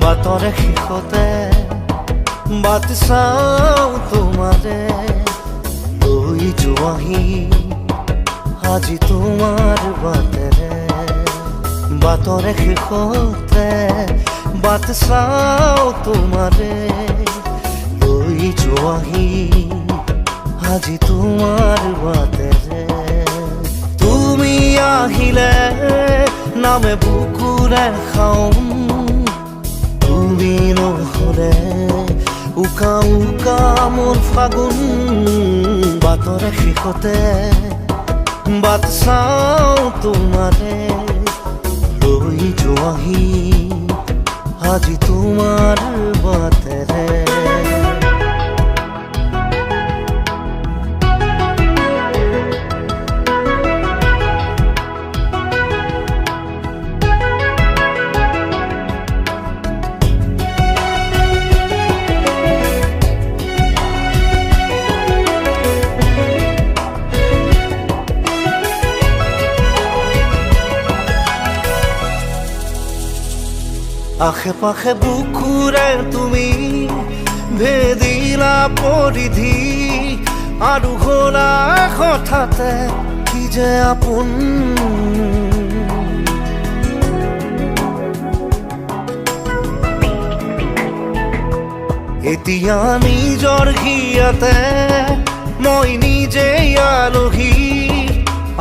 বাটৰে শেষতে বাট চাওঁ তোমাৰে লৈ যোৱাহি আজি তোমাৰ বাটেৰে বাটৰে শেষতে বাট চাওঁ তোমাৰে লৈ যোৱাহি আজি তোমাৰ বাটেৰে তুমি আহিলে নামে বুকুৰে খাওঁ তুমি নহ'লে উকা উকা মোৰ ফাগুন বাটৰে শেষতে বাট চাওঁ তোমাৰে লৈ যোৱাহি আজি তোমাৰ বাটেৰে আশে পাশে বুকুৰে তুমি ভেদিলা পৰিধি আৰু হ'লা হঠাতে কি যে আপোন এতিয়া নিজৰ হিয়াতে মই নিজে আলহী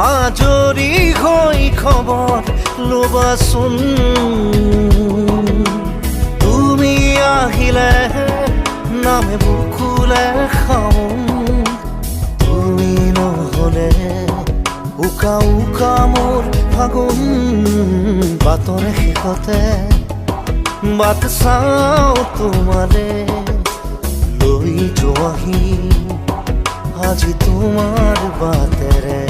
আজৰি হৈ খবৰ ল'বাচোন তুমি আহিলে নামে বুকুলে খাওঁ তুমি নহ'লে উকা উকা মোৰ ফাগুন বাটৰে শেষতে বাট চাওঁ তোমাৰে লৈ যোৱাহি আজি তোমাৰ বাটেৰে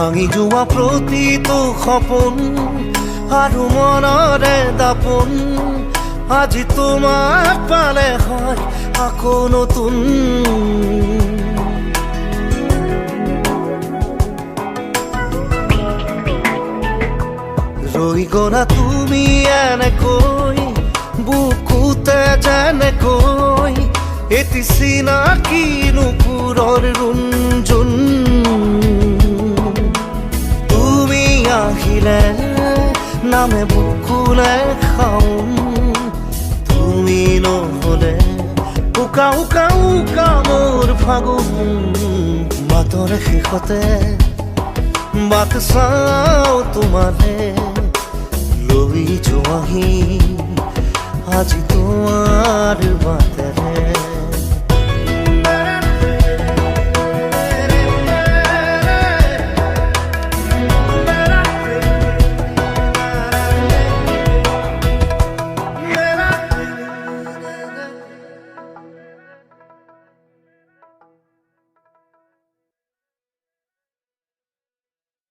ভাঙি যোৱা প্ৰতিটো সপোন আৰু মনৰে দাপোন আজি তোমাক পালে হয় আকৌ নতুন ৰৈ গ'লা তুমি এনেকৈ বুকুতে যেনেকৈ এটি চিনাকি নুপুৰৰ ৰুণজুন আহিলে নামে বুকুলে খাওঁ তুমি নহ'লে উকা উকা উকা মোৰ ফাগুন বাটৰে শেষতে বাট চাওঁ তোমাৰে লৈ যোৱাহি আজি তোমাৰ বাট